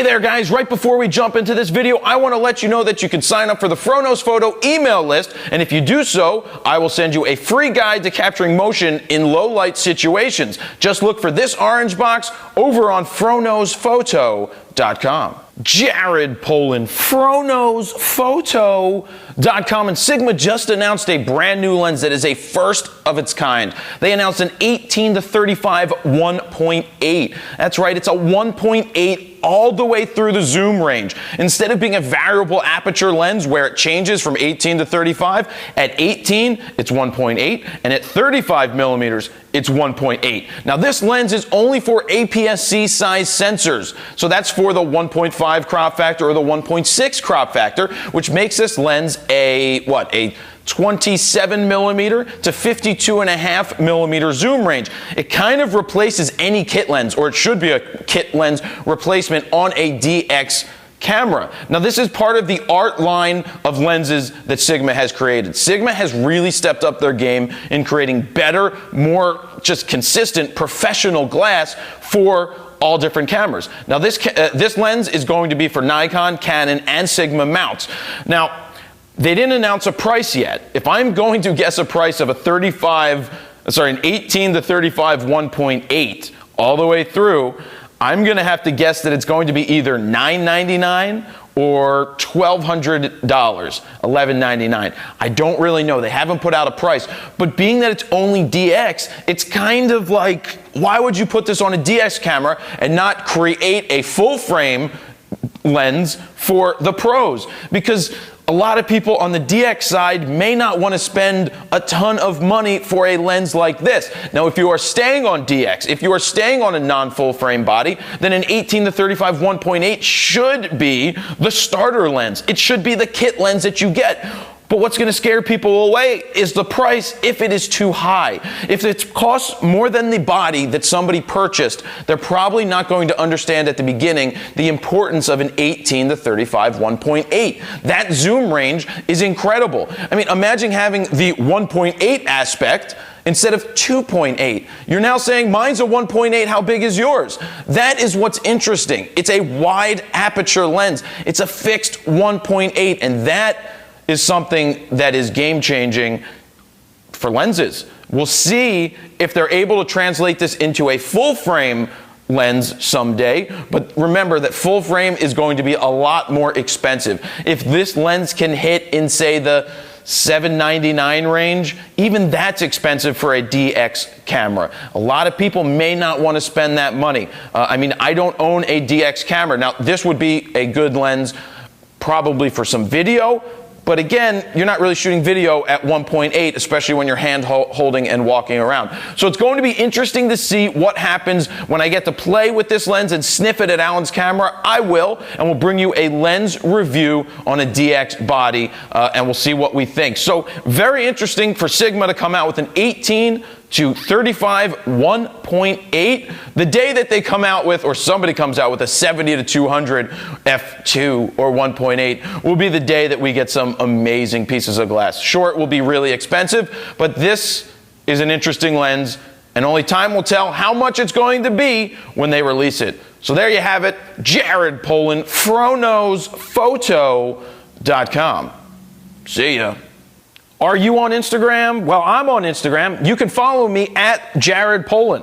there guys, right before we jump into this video, I want to let you know that you can sign up for the Phronos Photo email list, and if you do so, I will send you a free guide to capturing motion in low light situations. Just look for this orange box over on phronosphoto.com. Jared Polin, phronosphoto.com, and Sigma just announced a brand new lens that is a first of its kind. They announced an 18-35 1.8. That's right, it's a 1.8 all the way through the zoom range. Instead of being a variable aperture lens where it changes from 18 to 35, at 18 it's 1.8, and at 35 millimeters it's 1.8. Now this lens is only for APS-C size sensors, so that's for the 1.5 crop factor or the 1.6 crop factor, which makes this lens a 27 millimeter to 52.5 millimeter zoom range. It kind of replaces any kit lens, or it should be a kit lens replacement on a DX camera. Now this is part of the art line of lenses that Sigma has created. Sigma has really stepped up their game in creating better, more just consistent professional glass for all different cameras. Now this lens is going to be for Nikon, Canon, and Sigma mounts. Now they didn't announce a price yet. If I'm going to guess a price of an 18 to 35 1.8 all the way through, I'm going to have to guess that it's going to be either $999 or $1,200, $1,199. I don't really know. They haven't put out a price. But being that it's only DX, it's kind of like, why would you put this on a DX camera and not create a full frame lens for the pros? Because a lot of people on the DX side may not want to spend a ton of money for a lens like this. Now, if you are staying on DX, if you are staying on a non-full frame body, then an 18 to 35 1.8 should be the starter lens. It should be the kit lens that you get. But what's going to scare people away is the price if it is too high. If it costs more than the body that somebody purchased, they're probably not going to understand at the beginning the importance of an 18 to 35 1.8. That zoom range is incredible. I mean, imagine having the 1.8 aspect instead of 2.8. You're now saying mine's a 1.8, how big is yours? That is what's interesting. It's a wide aperture lens. It's a fixed 1.8, and that is something that is game-changing for lenses. We'll see if they're able to translate this into a full-frame lens someday, but remember that full frame is going to be a lot more expensive. If this lens can hit in, say, the $799 range, even that's expensive for a DX camera. A lot of people may not want to spend that money. I mean, I don't own a DX camera. Now, this would be a good lens probably for some video, but again, you're not really shooting video at 1.8, especially when you're hand holding and walking around. So it's going to be interesting to see what happens when I get to play with this lens and sniff it at Alan's camera. I will, and we'll bring you a lens review on a DX body, and we'll see what we think. So very interesting for Sigma to come out with an 18 to 35 1.8. The day that they come out with, or somebody comes out with a 70 to 200 f2 or 1.8 will be the day that we get some amazing pieces of glass. Sure, it will be really expensive, but this is an interesting lens, and only time will tell how much it's going to be when they release it. So there you have it. Jared Polin, phronosphoto.com. See ya. Are you on Instagram? Well, I'm on Instagram. You can follow me at Jared Polin.